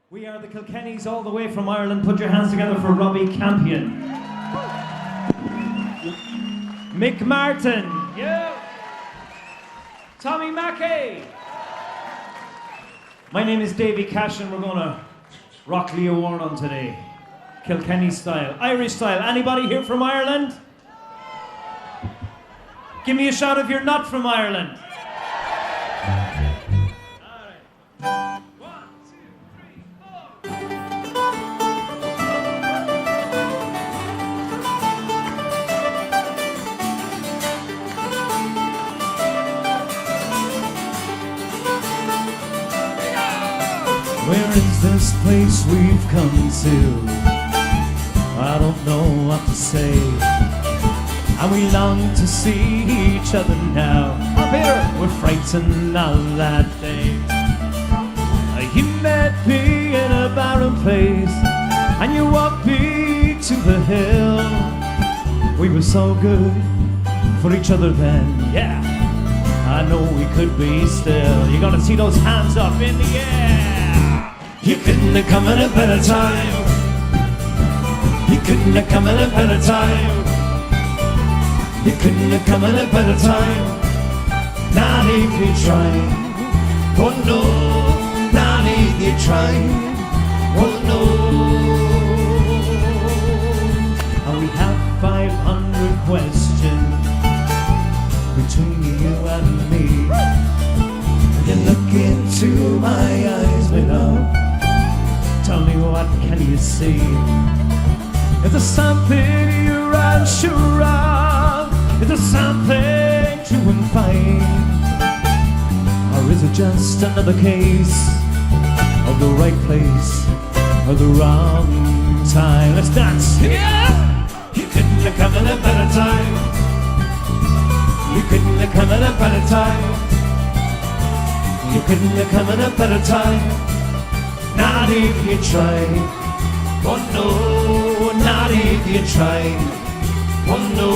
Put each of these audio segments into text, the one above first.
We are the Kilkennys all the way from Ireland. Put your hands together for Robbie Campion. Mick Martin. Yeah. Tommy Mackey. My name is Davy Cash and we're going to rock Leo Warren today. Kilkenny style. Irish style. Anybody here from Ireland? Give me a shout if you're not from Ireland. Where is this place we've come to? I don't know what to say. And we long to see each other now. Up here! We're frightened of that day. You met me in a barren place, and you walked me to the hill. We were so good for each other then, yeah. I know we could be still. You gotta see those hands up in the air. You couldn't have come at a better time. You couldn't have come at a better time. You couldn't have come at a better time. Not if you tried. Oh no, not if you tried. Oh no. And we have 500 questions between you and me. You look into my eyes, my love. Tell me, what can you see? Is there something you're unsure of? Is there something to find? Or is it just another case of the right place or the wrong time? Let's dance! Yeah! You couldn't have come at a better time. You couldn't have come at a better time. You couldn't have come at a better time. Not if you tried. Oh no, not if you tried. Oh no.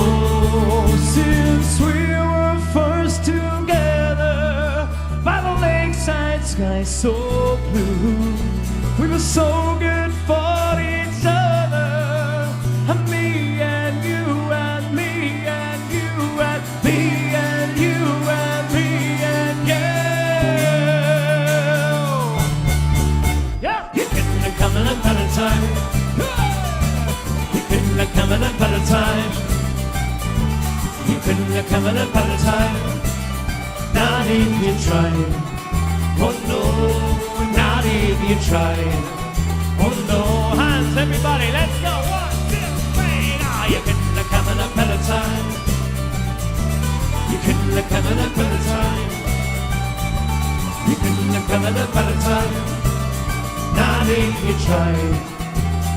Since we were first together by the lakeside sky so blue, we were so good for each other. And me and you and me and you and me and you and me and you. Come at a better time. You couldn't have come at a better time. You couldn't have come at a better time. Not if you tried. Oh no, not if you tried. Oh no, hands everybody, let's go. 1, 2, 3. Ah, you couldn't have come at a better time. You couldn't have come at a better time. You couldn't have come at a better time. Not if you tried.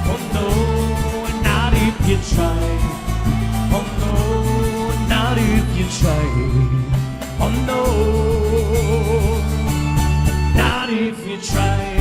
Oh no, not if you tried. Oh no, not if you tried. Oh no, not if you tried.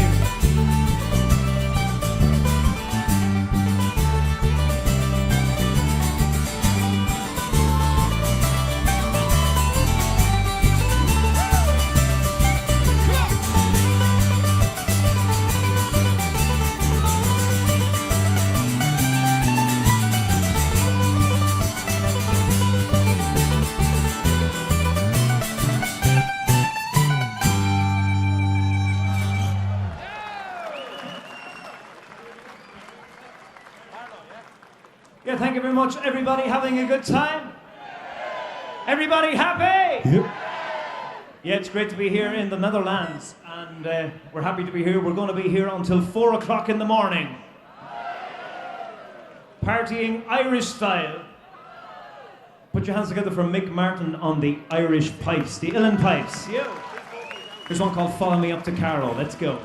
Yeah, thank you very much. Everybody having a good time? Everybody happy? Yep. Yeah, it's great to be here in the Netherlands, and we're happy to be here. We're going to be here until 4 o'clock in the morning. Partying Irish style. Put your hands together for Mick Martin on the Irish pipes, the Uilleann pipes. Yeah. There's one called Follow Me Up to Carlow. Let's go.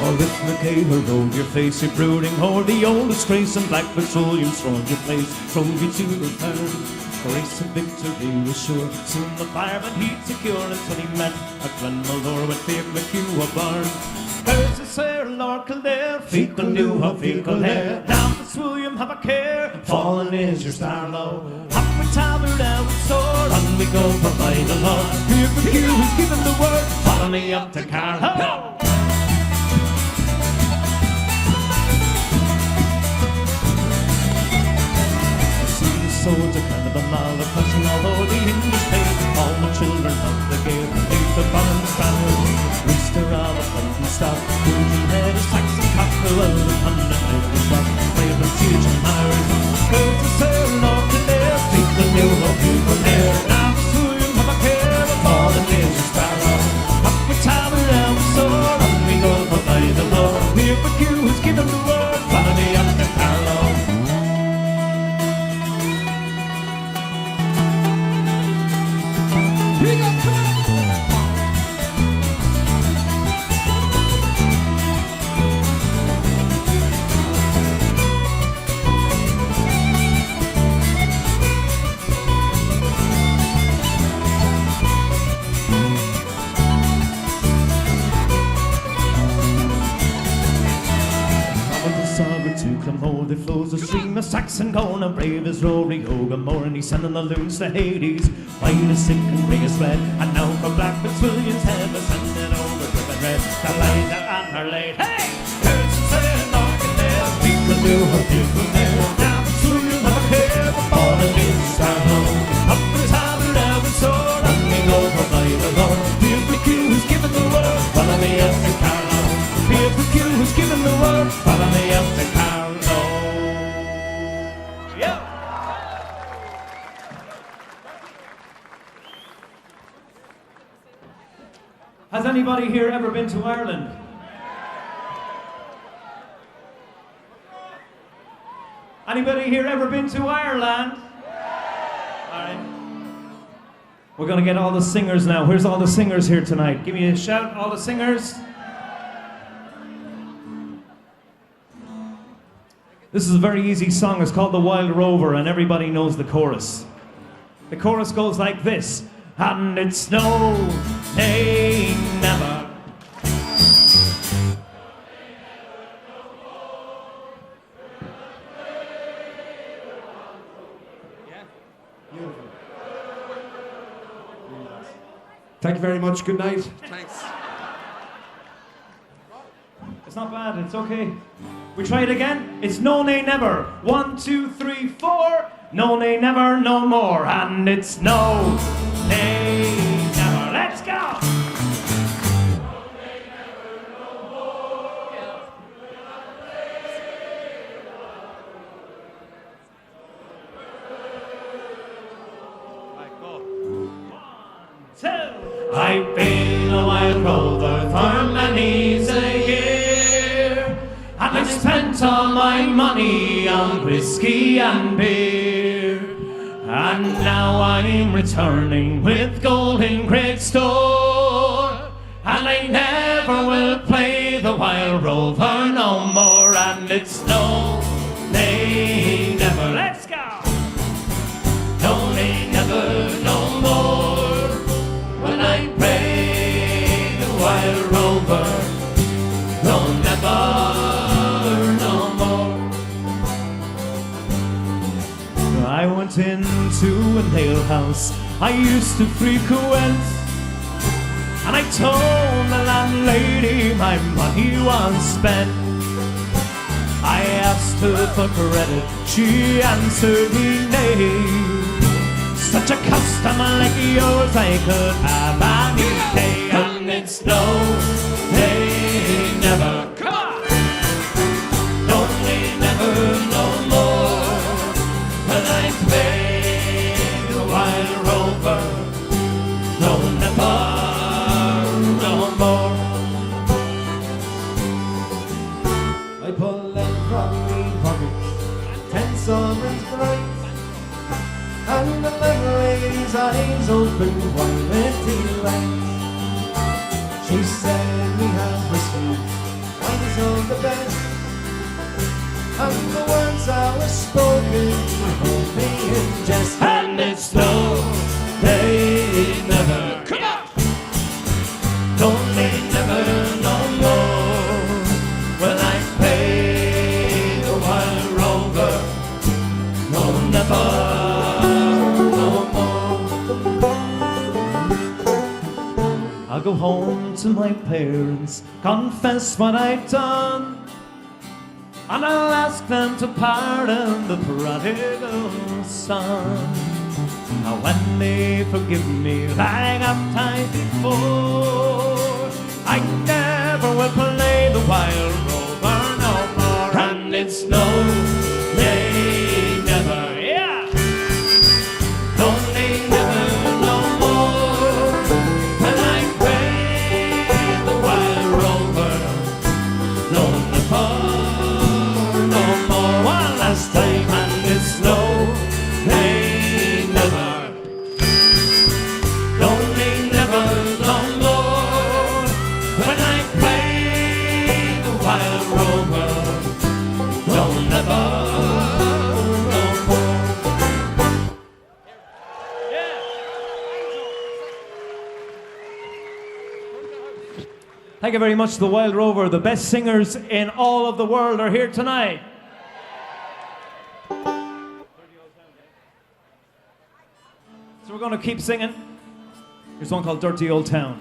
Arithmetic, hold your face, a brooding, hold the old disgrace, and black petroleum thrown your place, drove you to return. Race of victory was sure. Soon the fireman he'd secure until he met a Glenmalure with Fiach McHugh a barn. There's a Sir Lord Kildare, Feakle knew how Feakle there. Down to William, have a care, fallen is your star low. Up we tabard out with sword, on we go for by the Lord. Fiach McHugh has given the word, follow me up to Carlow. Soldier kind of a malfunction, although the English paid all the children of the gale. Leave the balance banner, rooster all the fighting stock. Fuji head, a Saxon cock, the world of 100 Irish rock. Brave and huge and Irish, girls to sail north and there. People knew how people there. Now the William have a care of all the days of Sparrow. Up we tabard and we soar, on we go for by the Lord. Here for Q who's given the word, follow me up to Carlow. There flows a stream of Saxon corn, and brave as Rory Ogamore, and he's sending the loons to Hades. White is sick and grey is red, and now for Black Fitzwilliam's head, we're sending over driven red. The light and her late, hey! Here's the saying, North and there, people do her people there. Now Fitzwilliam have a care, but falling in Starlow. Up the tabard, now and sword, and we go for by the Lord. Fiach McHugh who's given the word, follow me up to Carlow. Fiach McHugh who's given the word, follow me up to Carlow. Has anybody here ever been to Ireland? Anybody here ever been to Ireland? Alright. We're gonna get all the singers now. Where's all the singers here tonight? Give me a shout, all the singers. This is a very easy song. It's called The Wild Rover, and everybody knows the chorus. The chorus goes like this. And it snowed, nay, never. Yeah. Beautiful. Thank you very much. Good night. Thanks. It's not bad. It's okay. We try it again. It's no, nay, never. 1, 2, 3, 4. No, nay, never, no more. And it's no, nay, never. Let's go. No, nay, never, no more. Right, go. 1, 2. I've been a wild rover for many a year, and I've spent all my money on whiskey and beer. And now I'm returning with gold in great store, and I never will play the wild rover no more. And it's no, nay, never. Let's go. No, nay, never, no more. When I play the wild rover, no, never. I went into an alehouse I used to frequent, and I told the landlady my money was spent. I asked her for credit, she answered me nay. Such a customer like yours I could have any day. And it's no, nay, never. Come on! No, nay, never, no more. When I play the wild rover, no, never, no more. I pull out from me pocket 10 sovereigns bright, and the lady's eyes open wide with delight. She said we have whiskey, wine's of the best, and the words I was spoken were only in jest. And it's I'll go home to my parents, confess what I've done, and I'll ask them to pardon the prodigal son. Now when they forgive me like I've time before, I never will play the wild rover no more. And it's no, nay, never, yeah. No, nay, never, no more. When I play the wild rover, no, never, no more. One last time, and it's no, nay, never. No, nay, never, no more. When I play the wild rover, no, never, no more. Thank you very much, the Wild Rover. The best singers in all of the world are here tonight. So we're going to keep singing. Here's one called Dirty Old Town.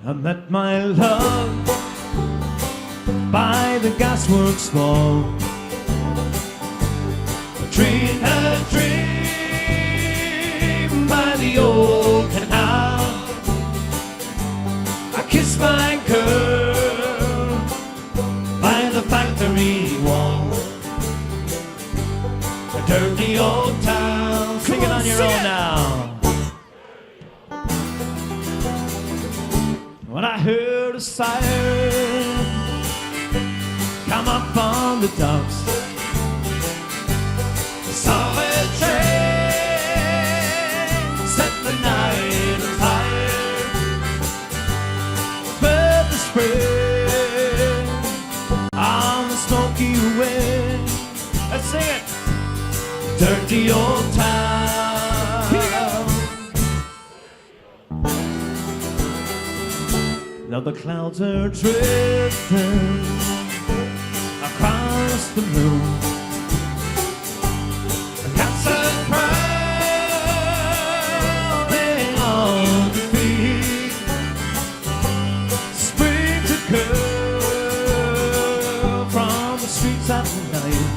I met my love by the gasworks wall. A dream by the old canal. I kissed my girl by the factory wall. A dirty old town. Sing it on your own now. When I heard a siren come up on the docks, I saw a train set the night on fire. But the spring on the smoky wind, let's sing it. Dirty old town. Now the clouds are drifting across the moon. The cats are prowling on the feet. Spring to come from the streets at night.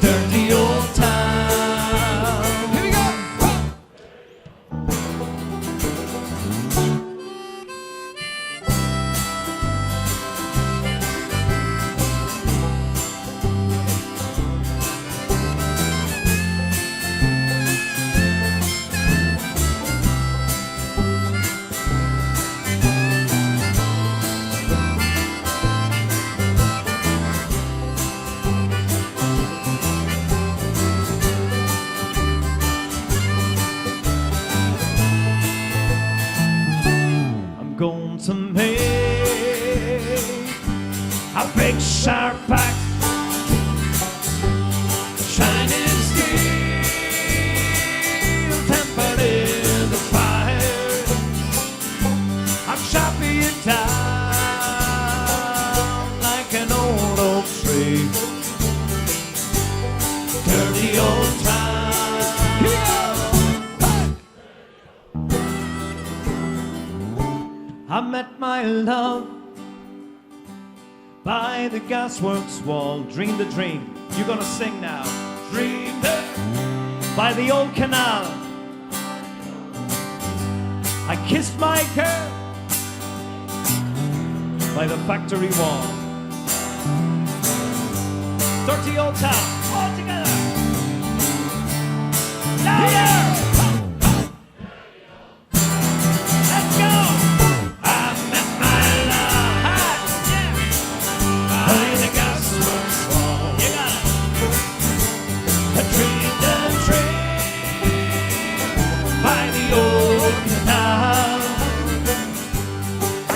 Dirty old town. Here we go. Going to make a big sharp back, shining steel, tempered in the fire. I'm chopping it down like an old oak tree. Dirty old town. I met my love by the gasworks wall. Dreamed a dream. You're gonna sing now. Dreamed it by the old canal. I kissed my girl by the factory wall. Dirty old town. All together. Louder.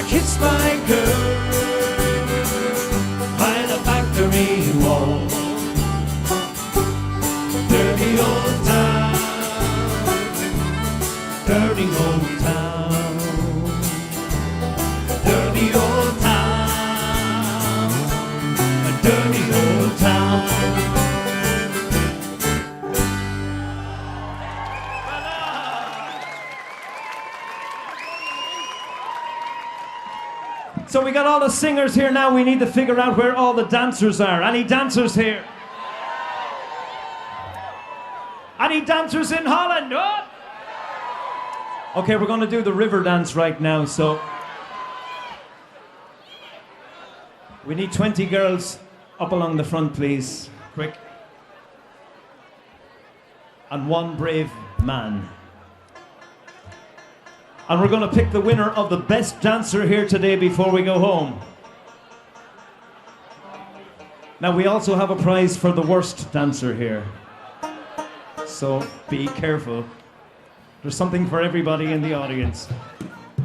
Kiss my girl by the factory wall. dirty old town. So we got all the singers here now. We need to figure out where all the dancers are. Any dancers here? Any dancers in Holland? Oh! Okay, we're going to do the river dance right now, so we need 20 girls up along the front, please. Quick. And one brave man. And we're going to pick the winner of the best dancer here today before we go home. Now, we also have a prize for the worst dancer here. So be careful. There's something for everybody in the audience.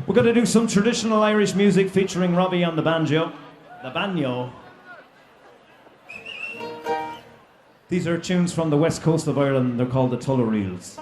We're going to do some traditional Irish music featuring Robbie on the banjo. The banjo. These are tunes from the west coast of Ireland. They're called the Tullareels.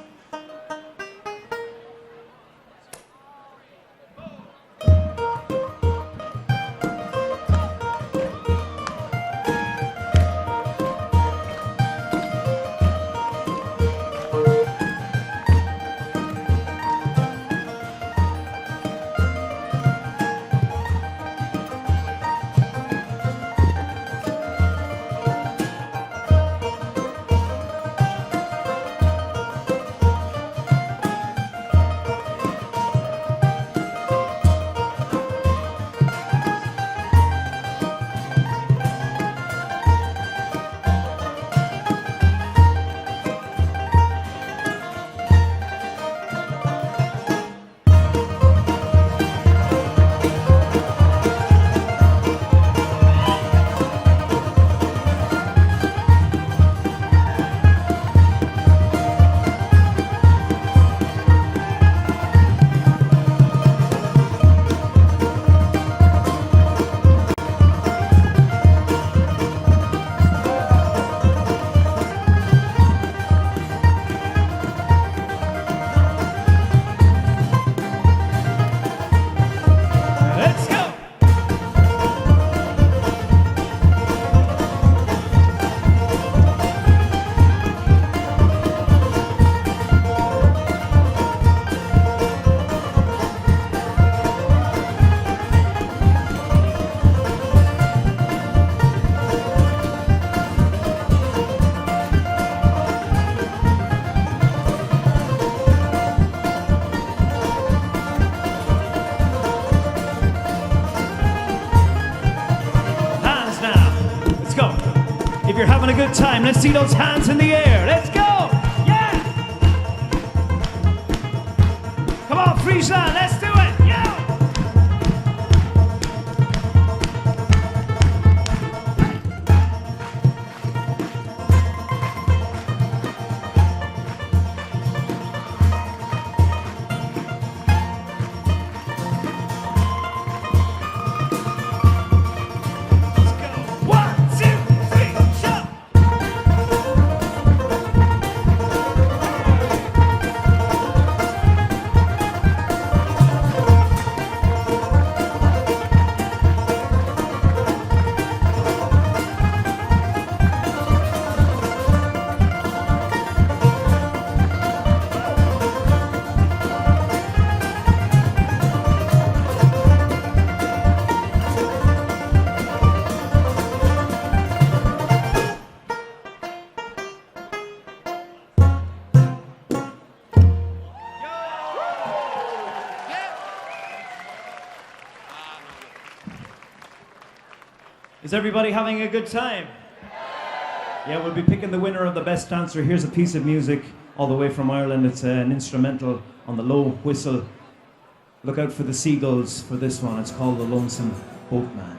If you're having a good time, let's see those hands in the air. Let's go! Yeah! Come on, Friesland, let's do it! Yeah! Is everybody having a good time? Yeah, we'll be picking the winner of the best dancer. Here's a piece of music all the way from Ireland. It's an instrumental on the low whistle. Look out for the seagulls for this one. It's called The Lonesome Boatman.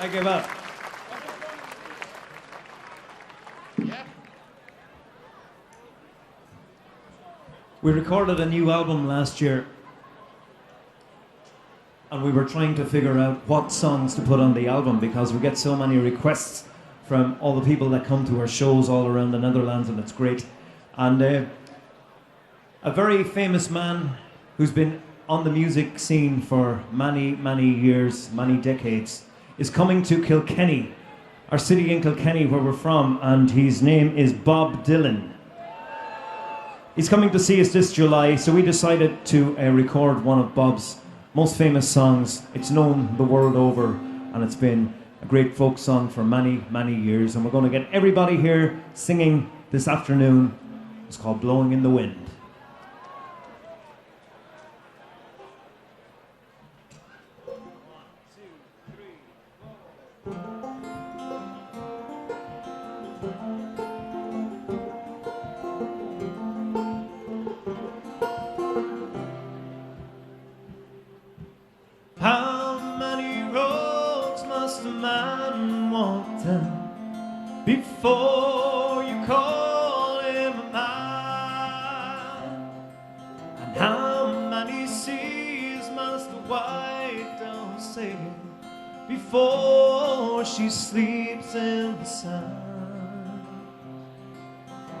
I give up. We recorded a new album last year, and we were trying to figure out what songs to put on the album because we get so many requests from all the people that come to our shows all around the Netherlands, and it's great. And a very famous man who's been on the music scene for many, many years, many decades, is coming to Kilkenny, our city in Kilkenny where we're from, and his name is Bob Dylan. He's coming to see us this July, so we decided to record one of Bob's most famous songs. It's known the world over, and it's been a great folk song for many, many years, and we're going to get everybody here singing this afternoon. It's called Blowing in the Wind. How many roads must a man walk down before you call him a man? And how many seas must a white dove sail before she sleeps in the sand?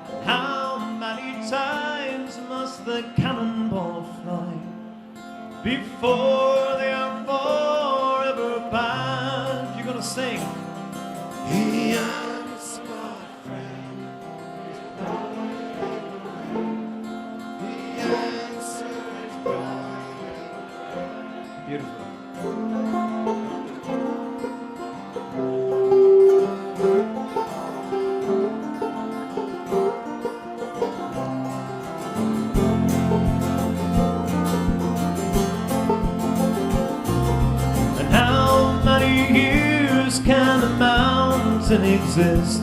And how many times must the cannonball fly before they are forever banned? You're gonna sing. The answer, my friend, is blowing. The answer is blowing. Beautiful. Can a mountain exist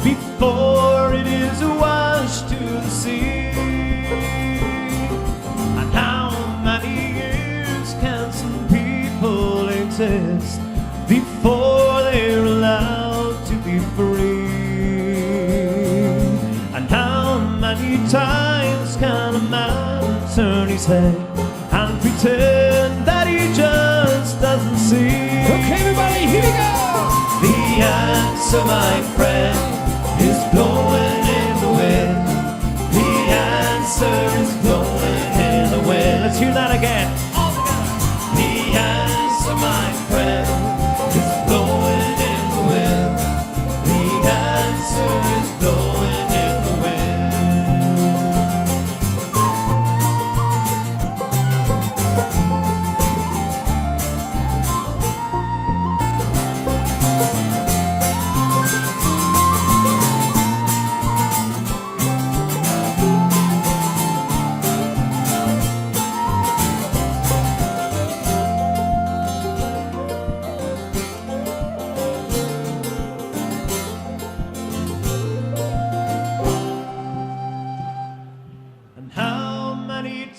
before it is washed to the sea? And how many years can some people exist before they're allowed to be free? And how many times can a man turn his head and pretend that he just doesn't see? Okay, everybody, here we go! The answer, my friend, is blowing in the wind. The answer is blowing in the wind. Let's hear that again. All together. The answer, my friend, is blowing in the wind. The answer is blowing in the wind.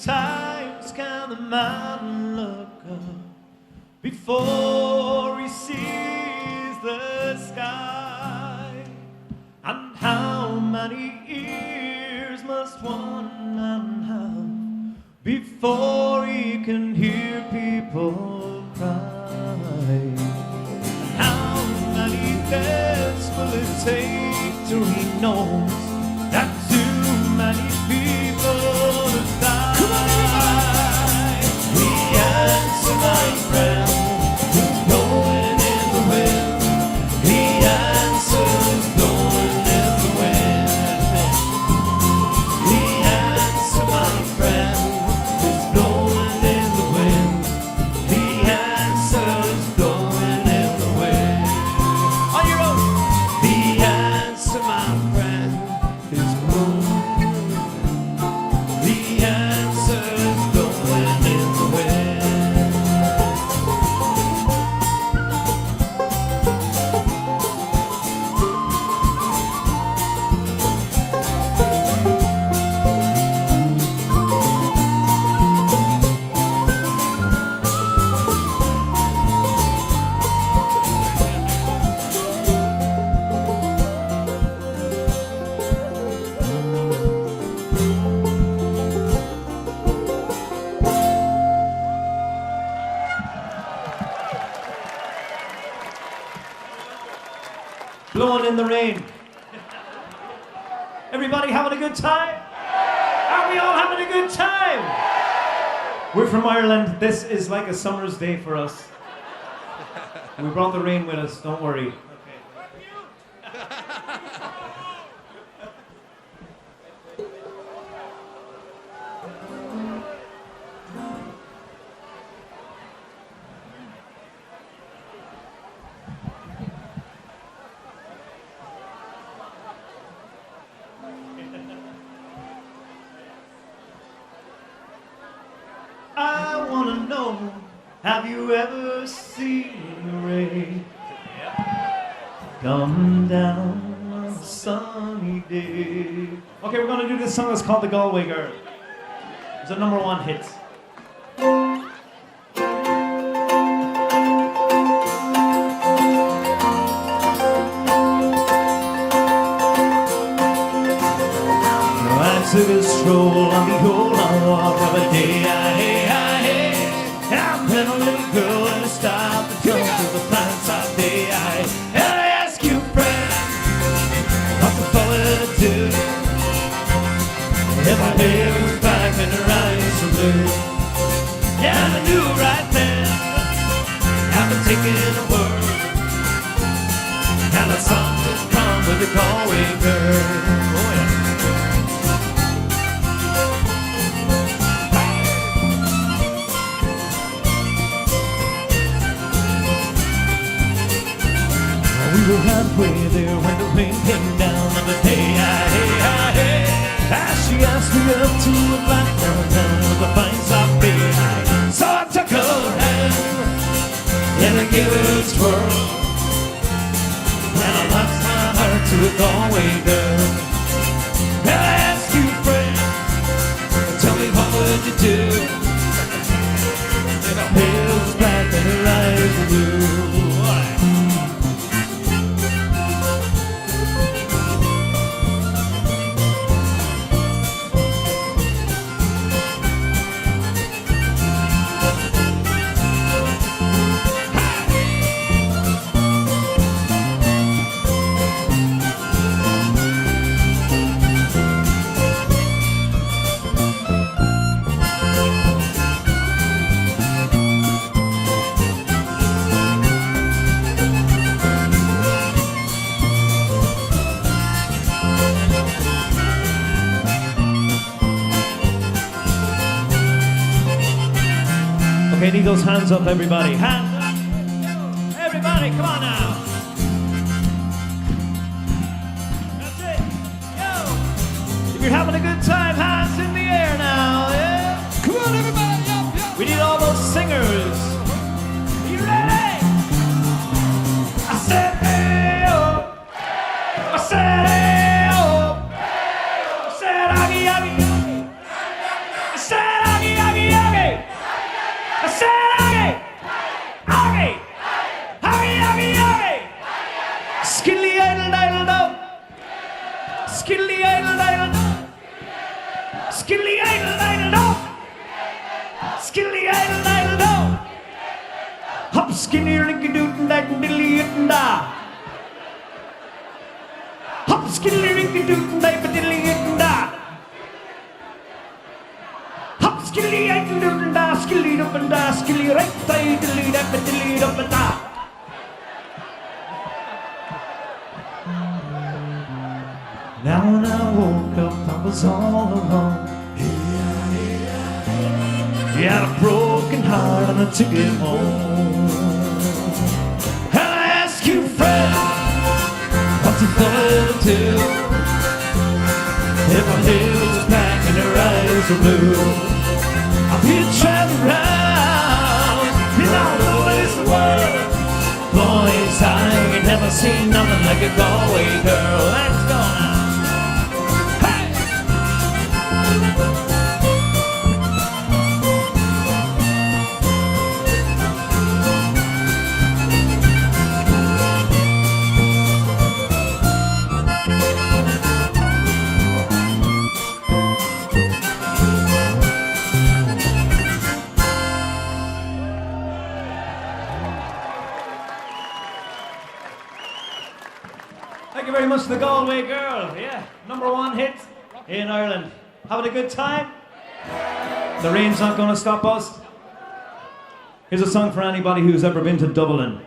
Times can a man look up before he sees the sky? And how many ears must one man have before he can hear people cry? And how many deaths will it take till he knows that too many people have died? Answer, my friend, is blowing in the wind. The answer is blowing in the wind. The answer, my friend, is blowing in the wind. The answer is blowing in the wind. On your own. The answer, my friend, blowing in the rain. Everybody having a good time? Are we all having a good time? We're from Ireland. This is like a summer's day for us. We brought the rain with us, don't worry. I wanna know, have you ever seen the rain come down on a sunny day? Okay, we're gonna do this song that's called The Galway Girl. It's a #1 hit. I took a stroll on the old walk of a day. I met a little girl and I stopped and jumped to the plants all day. And I asked you, friend, what the fuck would I do if my hair was black and her eyes were blue? Yeah, I knew right then I've been taking a word, and the song just come with the Galway girl. Oh yeah. We were halfway there when the rain came down on the day. As she asked me up to a black downtown with a fine soft bay. So I took her hand and I gave her a twirl, and I lost my heart to a Galway girl. And I asked you, friend, tell me what would you do if her hair was black and her eyes were blue? Okay, need those hands up, everybody. Hands up. Everybody, come on now. That's it. Yo. If you're having a good time, hands in the air now. Yeah. Come on, everybody. Yo, yo. We need all those singers. Are you ready? I said, hey, oh. I said, hey, oh. I said, aggie, aggie. I said, aggie, aggie, aggie. I said, aggie, aggie, aggie, aggie, aggie. Skilly idle idle do, skilly idle idle do, skilly idle idle do, skilly idle idle do. Hop skinny rinky doot and that diddly and da. Hop skinny rinky doot and that diddly and da. Hop skilly idle doot and da, skilly up and da, skilly right side diddly up and diddly up and da. Now when I woke up, I was all alone. He had a broken heart and I took it home. And I asked you, friend, what's it gonna do if my hair was black and her eyes were blue? I've been traveling around in all over this world. Boys, I ain't never seen nothing like a Galway girl. Let's go now. you very much to the Galway Girl. Yeah, #1 hit in Ireland. Having a good time? The rain's not going to stop us. Here's a song for anybody who's ever been to Dublin.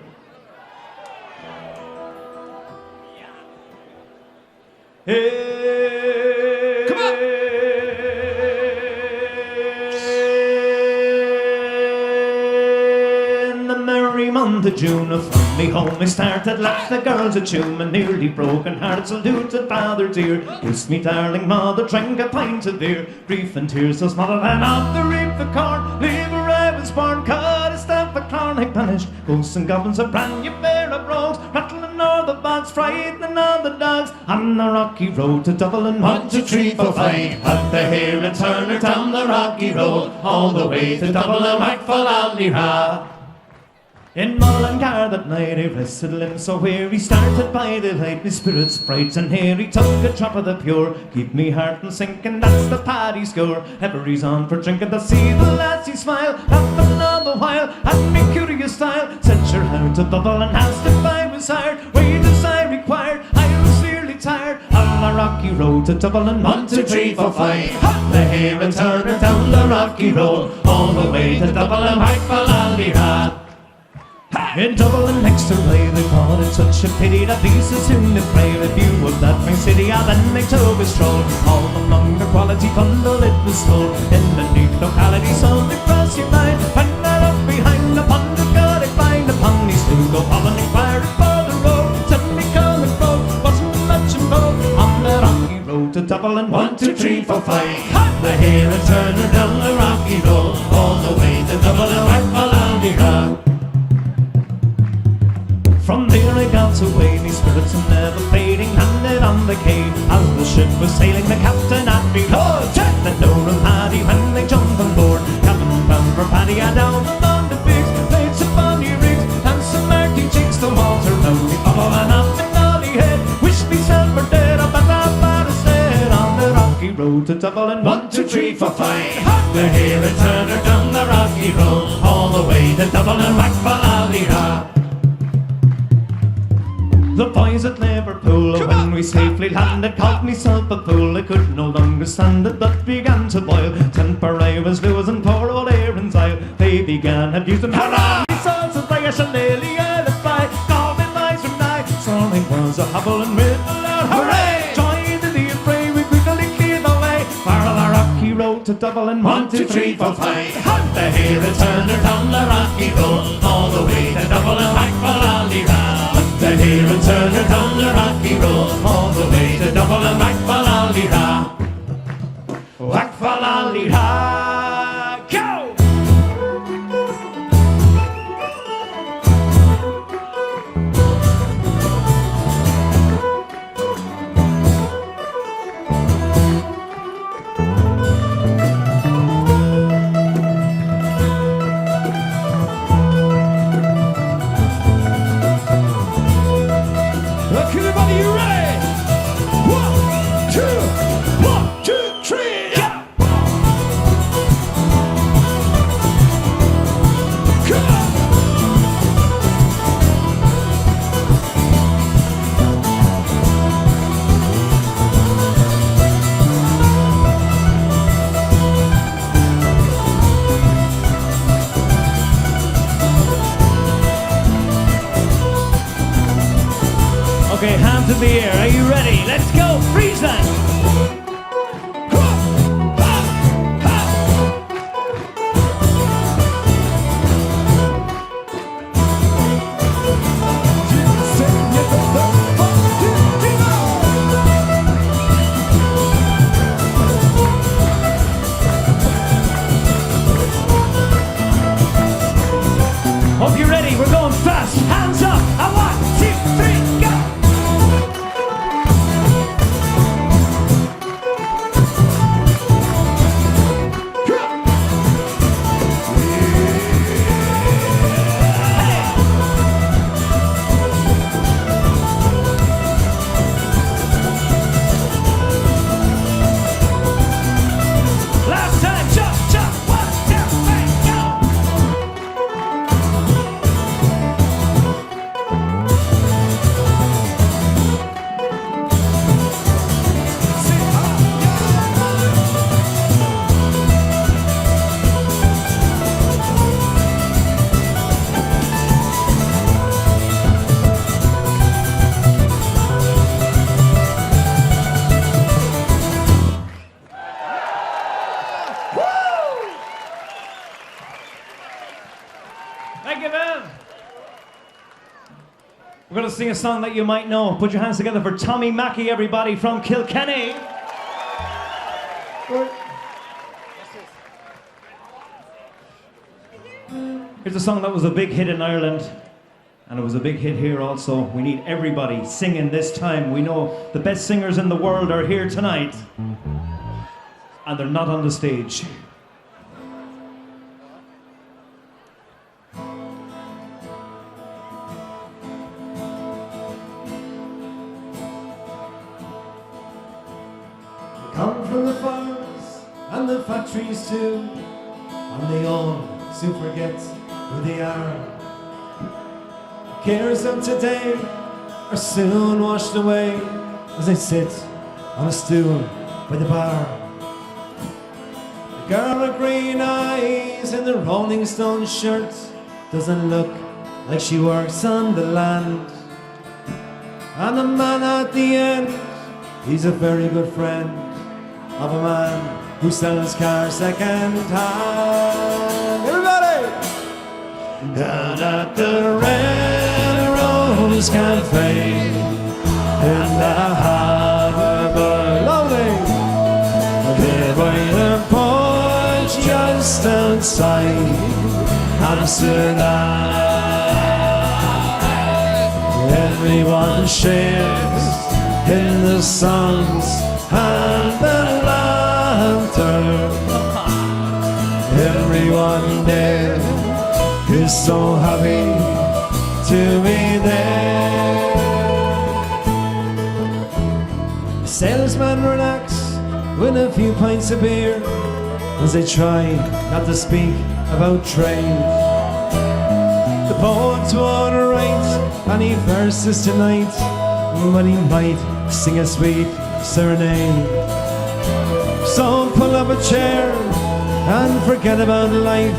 Hey, come on! In the merry month of June, from me home I started, left the girls a tune, and nearly broken heart saluted father dear. Kiss me darling mother, drank a pint of beer, grief and tears so smothered, and on the reap the corn, leave where I was born, cut a stamp of corn I banished, ghosts and goblins a brand new pair of brogues, rattling all the bags, frightening all the dogs, on the rocky road to Dublin. 1, 2, 3, 4, 5, up the hill and turn her down the rocky road, all the way to Dublin, whack for Allira. In Mullingar that night I rested limbs so weary, started by the light, my spirits bright, and here he took a drop of the pure, keep me heart and sinking, that's the paddy score. Ever he's on for drinking, to see the lassie smile, laughing all the while, at me curious style, sent her out to Dublin and asked if I was hired, wages I required, I was really tired, on the rocky road to Dublin. 1, 2, 3, 4, 5, up the hill and turn her down the rocky road, all the way to Dublin, whack for Allira. In Dublin next to Ray, they thought it such a pity that these is soon to pray a view of that fine city, and then they took a stroll all along the quality bundle it was told in the neat locality, so they crossed you by, and that up behind upon the god I find upon these two go up and inquired for the road, sent me coming road, wasn't much in both, on the rocky road to Dublin. 1, 2, 3, 4, 5, up the hill and turn her down the rocky road, all the way to Dublin, whack for Allira. From there I got away, me spirits are never fading, landed on the quay. As the ship was sailing, the captain at me, oh, check the door and Paddy when they jumped on board. Captain found for Paddy and down on the bigs, played some bonny rigs, and some marty jigs to water round me, bubble and up and dolly head. Wish myself were dead, up at that bar instead, on the rocky road to Dublin. 1, 2, 3, 4, 5, we're here and turn her down the rocky road, all the way to Dublin, whack for Allira. The boys at Liverpool, when we safely landed, called myself a fool. I could no longer stand it, but began to boil. Temper I was losing, poor old Aaron's Isle. They began abusing, hurrah! Me sons of Irish and nearly edify, called me lies from nigh. So I was a hobble and with a loud hooray! Joined in the affray, we quickly cleared the way for the rocky road to Dublin. 1, 2, 3, 4, 5, hunt the hill and turn her down the rocky road, all the way to Dublin, whack for Allira. The hill and turn her down the rocky road, all the way to Dublin, whack for Allira. Whack for Allira. Go! Everybody, you ready? 1, 2, 3, yeah! Come on! Okay, hands in the air. Are you ready? Let's go. Freeze that. Hope you're ready. We're going fast. Hands up. 1, 2, 3, go. We're going to sing a song that you might know. Put your hands together for Tommy Mackey, everybody, from Kilkenny. Here's a song that was a big hit in Ireland, and it was a big hit here also. We need everybody singing this time. We know the best singers in the world are here tonight, and they're not on the stage. Come from the farms and the factories too, and they all soon forget who they are. Cares of today are soon washed away as they sit on a stool by the bar. The girl with green eyes in the Rolling Stone shirt doesn't look like she works on the land. And the man at the end, he's a very good friend of a man who sells cars second hand. Everybody! Down at the Red Rose Cafe in the harbour, lovely. There by the porch just outside Amsterdam. Everyone shares in the songs and the laughter. Everyone there is so happy to be there. The salesman relax with a few pints of beer as they try not to speak about trade. The poet's won't write any verses tonight, but he might sing a sweet serenade. So pull up a chair and forget about life.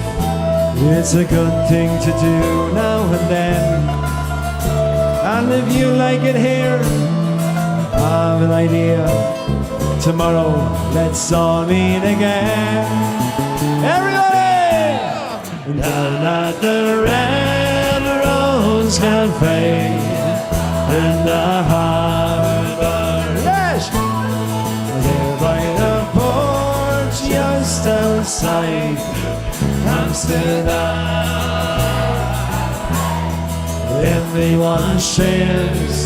It's a good thing to do now and then. And if you like it here, I have an idea. Tomorrow, let's all meet again. Everybody! Down at the Red Rose Cafe in the harbour. Yes! There by the porch just outside Amsterdam. Everyone shares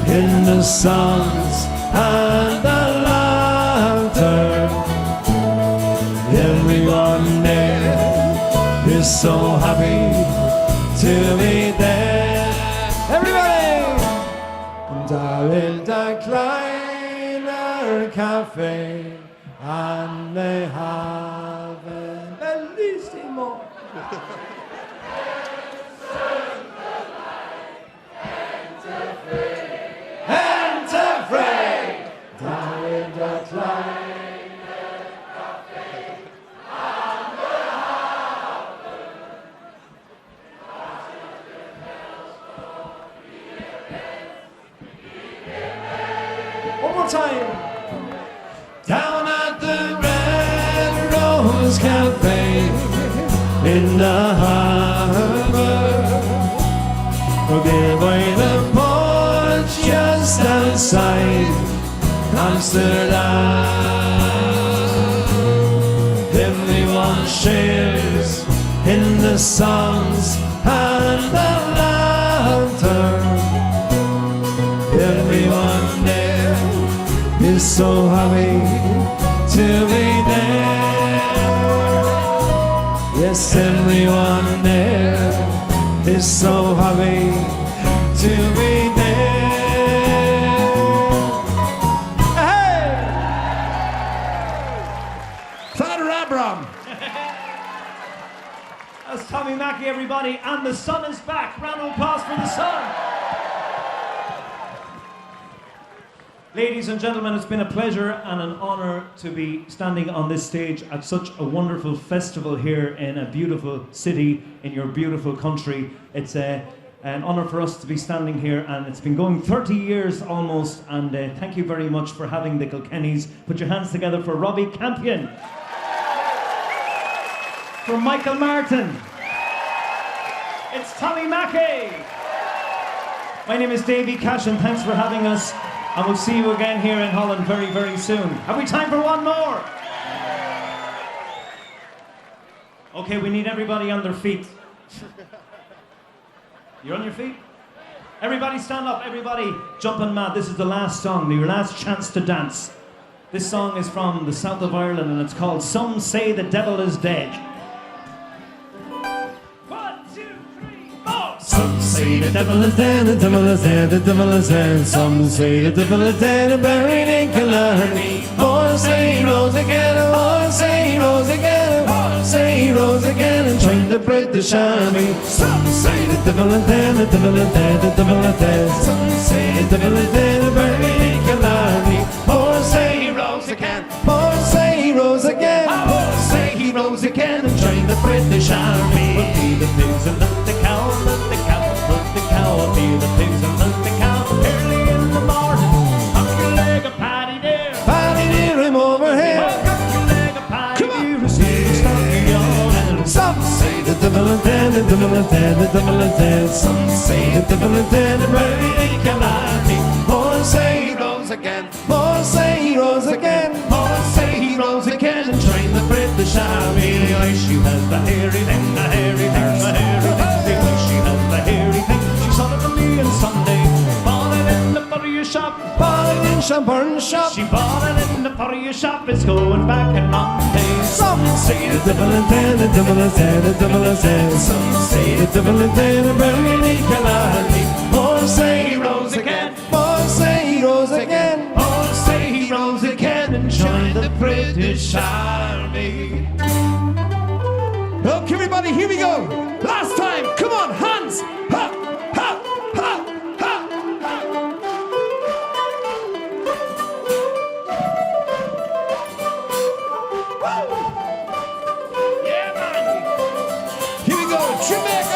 in the songs and the laughter. Everyone there is so happy to be there. Everybody! Darling, the Kleiner Cafe, and they have a bellissimo. Enter free! Darling, the Kleiner Cafe, and they have one more time. Down at the Red Rose Cafe in the harbour. There by the porch just outside Amsterdam. Everyone shares in the songs and the laughter. Everyone there is so happy to be there. Yes, everyone there is so happy to be there. Hey! Father Abram! That's Tommy Mackey, everybody, and the sun is back. Round of applause for the sun. Ladies and gentlemen, it's been a pleasure and an honour to be standing on this stage at such a wonderful festival here in a beautiful city in your beautiful country. It's an honour for us to be standing here, and it's been going 30 years almost, and thank you very much for having the Kilkennys. Put your hands together for Robbie Campion, for Michael Martin. It's Tommy Mackey. My name is Davy Cash, and thanks for having us. And we'll see you again here in Holland very, very soon. Have we time for one more? Okay, we need everybody on their feet. You're on your feet? Everybody stand up, everybody jumping mad. This is the last song, your last chance to dance. This song is from the south of Ireland and it's called Some Say the Devil is Dead. 1, 2, 3, 4. Some say the devil is dead, the devil is dead, the devil is dead. Some say the devil is dead and buried in Kilkennys. Boys say he rose again, boys say he rose again, boys say he rose again and joined the British Army. Some say the devil is dead, the devil is dead, the devil is dead. Some say the devil is dead and buried in Kilkennys. Boys say he rose again, boys say he rose again, boys say he rose again and joined the British Army. We'll be the pigs and let the cow, let the cow, let the cow. We'll be the pigs and let the cow early in the morning. Cock your leg a paddy dear, paddy dear, I'm over here. Oh, cock your leg a paddy dear, and see you stop me yawning. Some say the devil is dead, the devil is dead, the devil is dead. Some say the devil is dead and buried in Kilkennys. Boys say he rose again, boys say he rose again, boys say he rose again and joined the British Army. I wish she has the hairy thing, the hairy thing, the hairy thing. I wish she has the hairy thing. She saw it on me on Sunday. Bought it in the furrier shop, bought it in Shamburn shop. She bought it in the furrier shop. It's going back on Monday. Some say the devil is dead, the devil is dead, the devil is dead. Some say the devil is dead and buried in Kilkennys. Boys say he rose again, boys say he rose again, boys say he rose again and joined the British Army. Okay, everybody, here we go. Last time, come on, hands. Ha, ha, ha, ha, ha. Woo. Yeah, man. Here we go, Jamaica.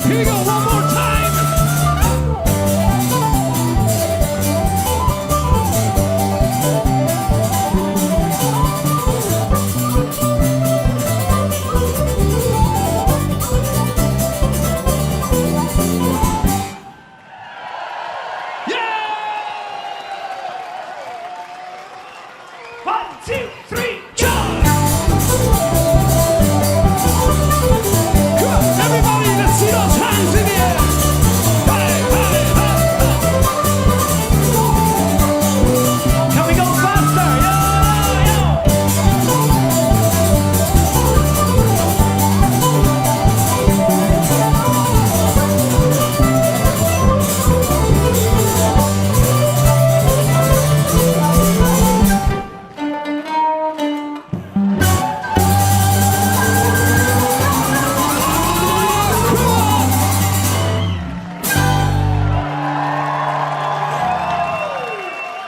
Here we go, one more time. Yeah! 1, 2, 3, go! Come on, everybody, let's see those hands in the air. Hey, hey, hey. Can we go faster? Yo, yo.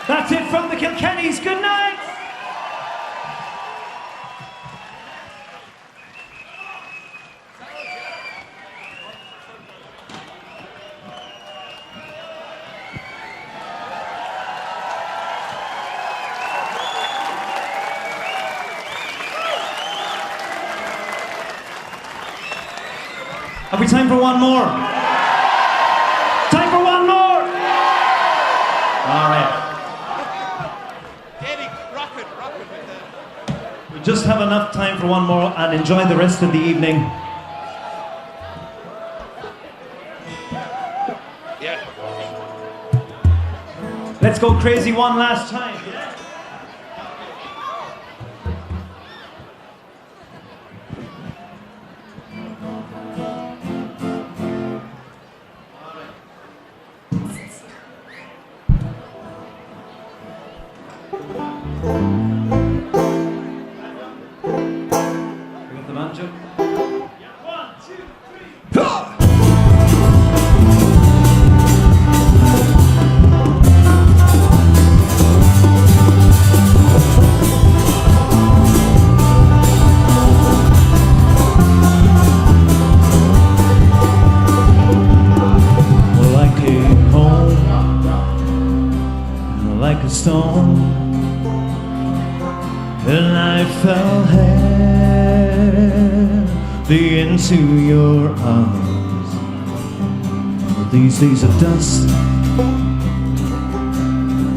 That's it from the Kilkennys. Good night. Have we time for one more? Time for one more? All right. We just have enough time for one more and enjoy the rest of the evening. Yeah. Let's go crazy one last time. into your arms. These days of dust,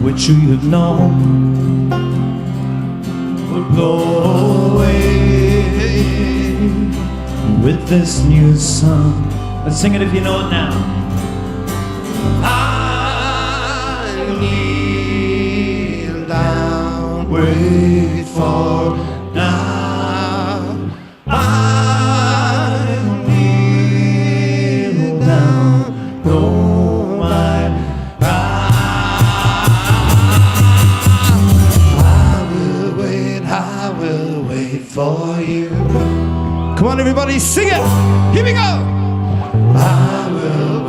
which we have known, would blow away with this new song. Let's sing it if you know it now. I kneel down, wait for now. I kneel down, oh my I will wait for you. Come on, everybody, sing it. Here we go. I will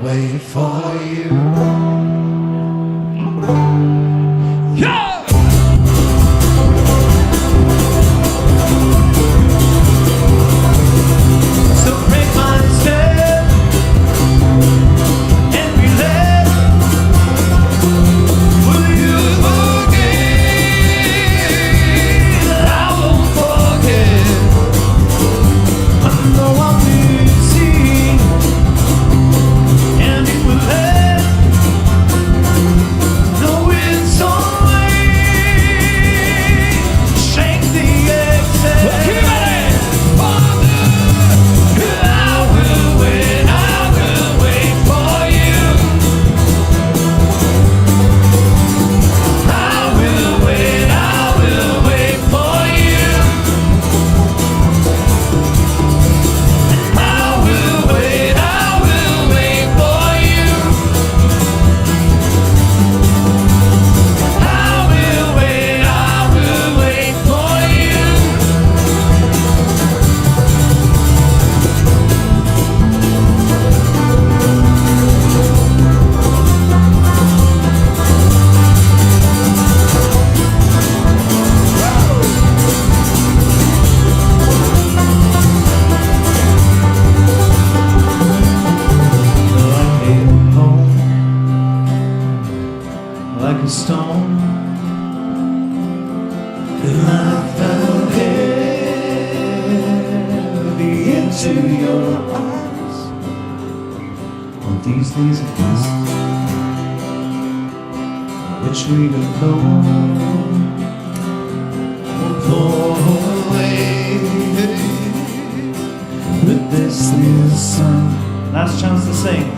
wait for you. Yeah! So break my step and be led. Will you forget? I won't forget. I know I'm busy and it will end. No, it's alright. Shake the excess. Like a stone, and I fell heavy into your arms. On these days of dust, which we have known, will blow away with this new song. Last chance to sing.